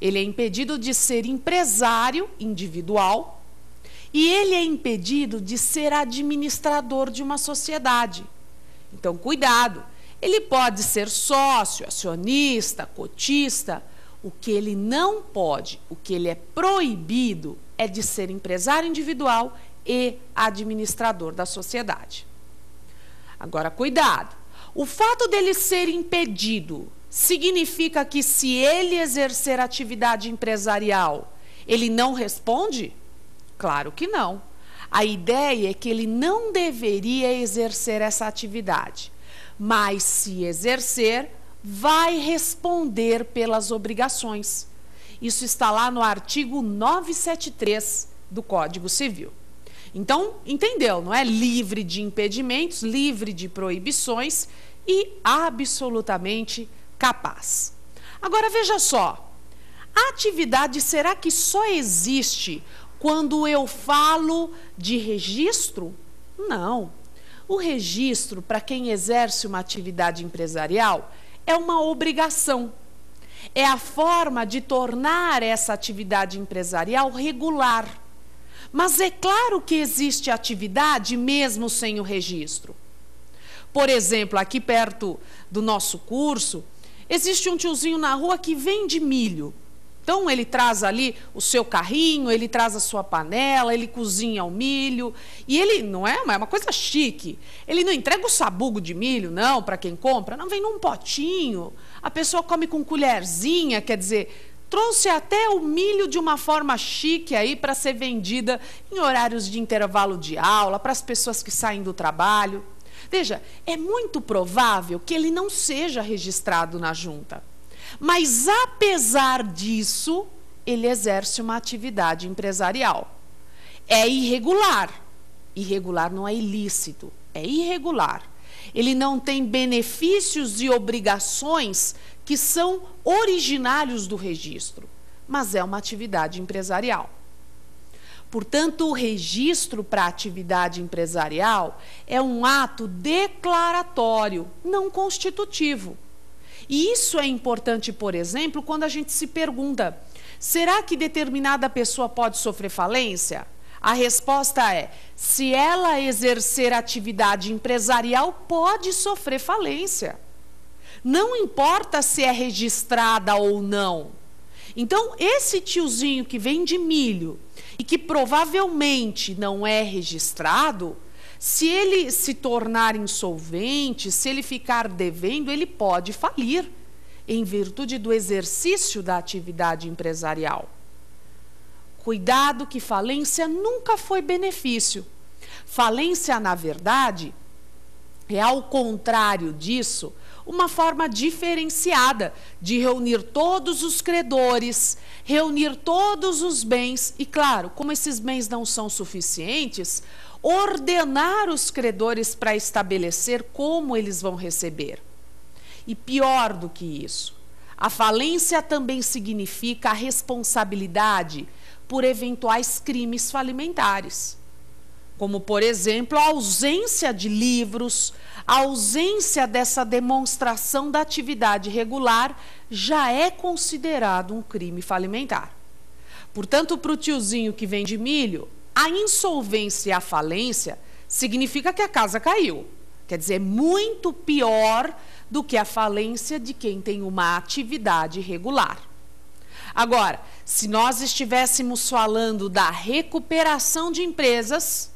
Ele é impedido de ser empresário individual e ele é impedido de ser administrador de uma sociedade. Então, cuidado, ele pode ser sócio, acionista, cotista. O que ele não pode, o que ele é proibido é de ser empresário individual e administrador da sociedade. Agora, cuidado, o fato dele ser impedido significa que se ele exercer atividade empresarial, ele não responde? Claro que não. A ideia é que ele não deveria exercer essa atividade, mas se exercer, vai responder pelas obrigações. Isso está lá no artigo 973 do Código Civil. Então, entendeu, não é? Livre de impedimentos, livre de proibições e absolutamente capaz. Agora, veja só, a atividade será que só existe quando eu falo de registro? Não. O registro, para quem exerce uma atividade empresarial, é uma obrigação. É a forma de tornar essa atividade empresarial regular. Mas é claro que existe atividade mesmo sem o registro. Por exemplo, aqui perto do nosso curso, existe um tiozinho na rua que vende milho. Então, ele traz ali o seu carrinho, ele traz a sua panela, ele cozinha o milho. E ele não é uma coisa chique. Ele não entrega o sabugo de milho, não, para quem compra. Não, vem num potinho. A pessoa come com colherzinha, quer dizer, trouxe até o milho de uma forma chique aí para ser vendida em horários de intervalo de aula, para as pessoas que saem do trabalho. Veja, é muito provável que ele não seja registrado na junta. Mas, apesar disso, ele exerce uma atividade empresarial. É irregular. Irregular não é ilícito, é irregular. Ele não tem benefícios e obrigações que são originários do registro, mas é uma atividade empresarial. Portanto, o registro para atividade empresarial é um ato declaratório, não constitutivo. E isso é importante, por exemplo, quando a gente se pergunta, será que determinada pessoa pode sofrer falência? A resposta é, se ela exercer atividade empresarial, pode sofrer falência. Não importa se é registrada ou não. Então, esse tiozinho que vende milho e que provavelmente não é registrado, se ele se tornar insolvente, se ele ficar devendo, ele pode falir em virtude do exercício da atividade empresarial. Cuidado que falência nunca foi benefício. Falência, na verdade, é ao contrário disso, uma forma diferenciada de reunir todos os credores, reunir todos os bens e, claro, como esses bens não são suficientes, ordenar os credores para estabelecer como eles vão receber. E pior do que isso, a falência também significa a responsabilidade por eventuais crimes falimentares, como, por exemplo, a ausência de livros, a ausência dessa demonstração da atividade regular já é considerado um crime falimentar. Portanto, para o tiozinho que vende milho, a insolvência e a falência significa que a casa caiu. Quer dizer, muito pior do que a falência de quem tem uma atividade regular. Agora, se nós estivéssemos falando da recuperação de empresas,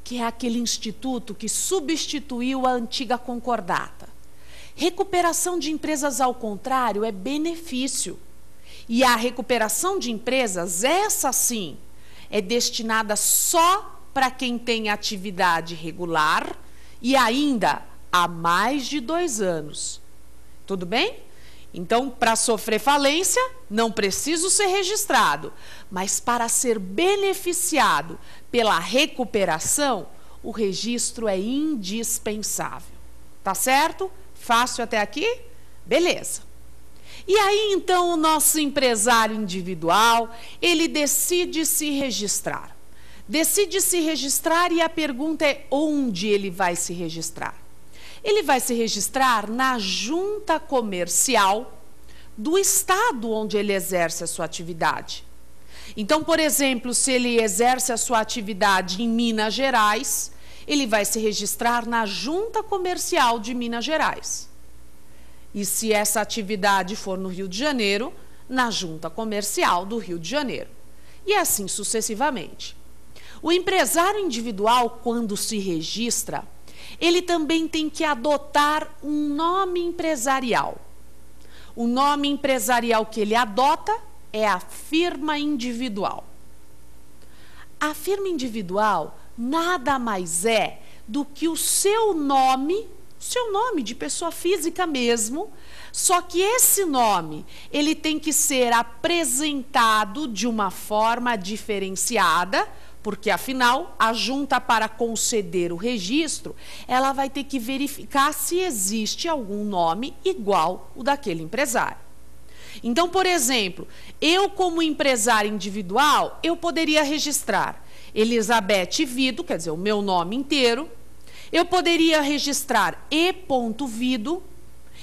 que é aquele instituto que substituiu a antiga concordata. Recuperação de empresas, ao contrário, é benefício. E a recuperação de empresas, essa sim, é destinada só para quem tem atividade regular e ainda há mais de 2 anos. Tudo bem? Então, para sofrer falência, não preciso ser registrado, mas para ser beneficiado pela recuperação, o registro é indispensável. Tá certo? Fácil até aqui? Beleza. E aí, então, o nosso empresário individual, ele decide se registrar. Decide se registrar e a pergunta é onde ele vai se registrar. Ele vai se registrar na junta comercial, do estado onde ele exerce a sua atividade. Então, por exemplo, se ele exerce a sua atividade em Minas Gerais, ele vai se registrar na Junta Comercial de Minas Gerais. E se essa atividade for no Rio de Janeiro, na Junta Comercial do Rio de Janeiro. E assim sucessivamente. O empresário individual, quando se registra, ele também tem que adotar um nome empresarial. O nome empresarial que ele adota é a firma individual. A firma individual nada mais é do que o seu nome de pessoa física mesmo, só que esse nome, ele tem que ser apresentado de uma forma diferenciada, porque afinal, a junta para conceder o registro, ela vai ter que verificar se existe algum nome igual o daquele empresário. Então, por exemplo, eu como empresário individual, eu poderia registrar Elizabeth Vido, quer dizer, o meu nome inteiro. Eu poderia registrar E.Vido.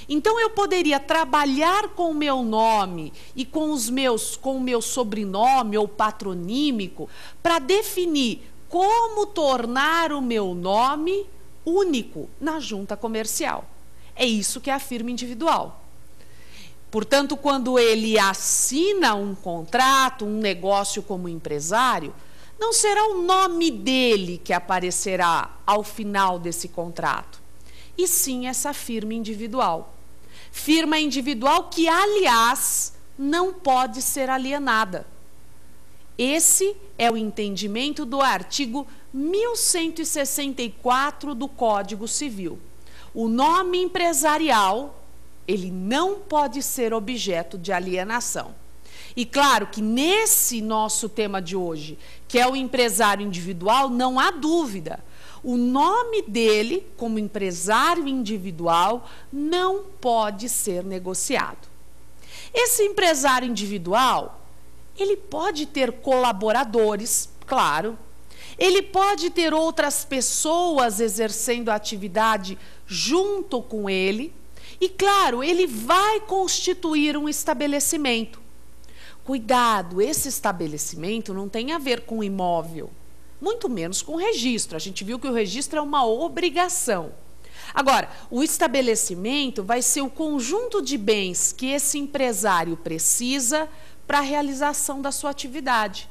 Então, eu poderia trabalhar com o meu nome e com o meu sobrenome ou patronímico para definir como tornar o meu nome único na junta comercial. É isso que é a firma individual. Portanto, quando ele assina um contrato, um negócio como empresário, não será o nome dele que aparecerá ao final desse contrato, e sim essa firma individual. Firma individual que, aliás, não pode ser alienada. Esse é o entendimento do artigo 1164 do Código Civil. O nome empresarial, ele não pode ser objeto de alienação. E claro que nesse nosso tema de hoje, que é o empresário individual, não há dúvida. O nome dele, como empresário individual, não pode ser negociado. Esse empresário individual, ele pode ter colaboradores, claro. Ele pode ter outras pessoas exercendo a atividade junto com ele. E, claro, ele vai constituir um estabelecimento. Cuidado, esse estabelecimento não tem a ver com imóvel, muito menos com registro. A gente viu que o registro é uma obrigação. Agora, o estabelecimento vai ser o conjunto de bens que esse empresário precisa para a realização da sua atividade.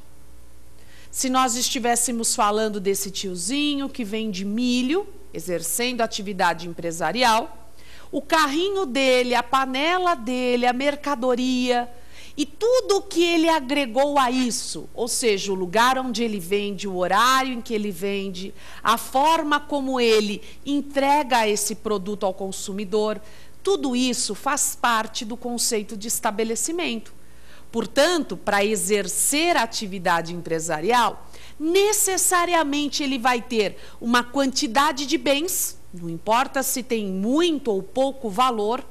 Se nós estivéssemos falando desse tiozinho que vende milho, exercendo atividade empresarial, o carrinho dele, a panela dele, a mercadoria e tudo o que ele agregou a isso, ou seja, o lugar onde ele vende, o horário em que ele vende, a forma como ele entrega esse produto ao consumidor, tudo isso faz parte do conceito de estabelecimento. Portanto, para exercer a atividade empresarial, necessariamente ele vai ter uma quantidade de bens, não importa se tem muito ou pouco valor,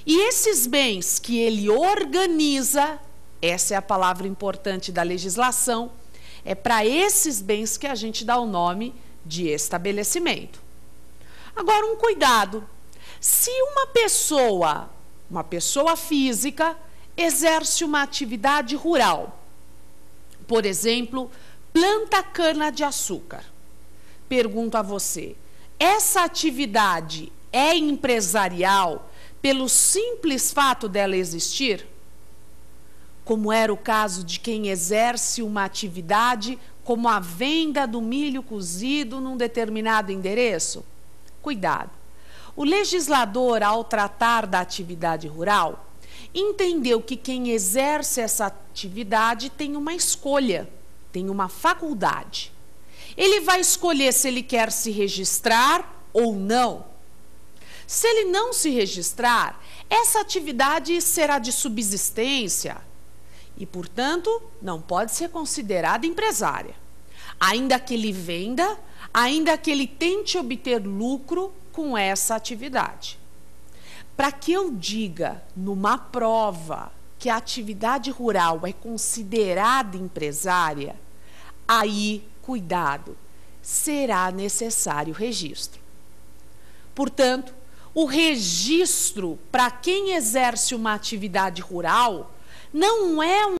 e esses bens que ele organiza, essa é a palavra importante da legislação, é para esses bens que a gente dá o nome de estabelecimento. Agora, um cuidado. Se uma pessoa física, exerce uma atividade rural, por exemplo, planta cana-de-açúcar, pergunto a você, essa atividade é empresarial pelo simples fato dela existir? Como era o caso de quem exerce uma atividade como a venda do milho cozido num determinado endereço? Cuidado. O legislador, ao tratar da atividade rural, entendeu que quem exerce essa atividade tem uma escolha, tem uma faculdade. Ele vai escolher se ele quer se registrar ou não. Se ele não se registrar, essa atividade será de subsistência e, portanto, não pode ser considerada empresária. Ainda que ele venda, ainda que ele tente obter lucro com essa atividade. Para que eu diga numa prova que a atividade rural é considerada empresária, aí, cuidado, será necessário registro. Portanto, o registro para quem exerce uma atividade rural não é um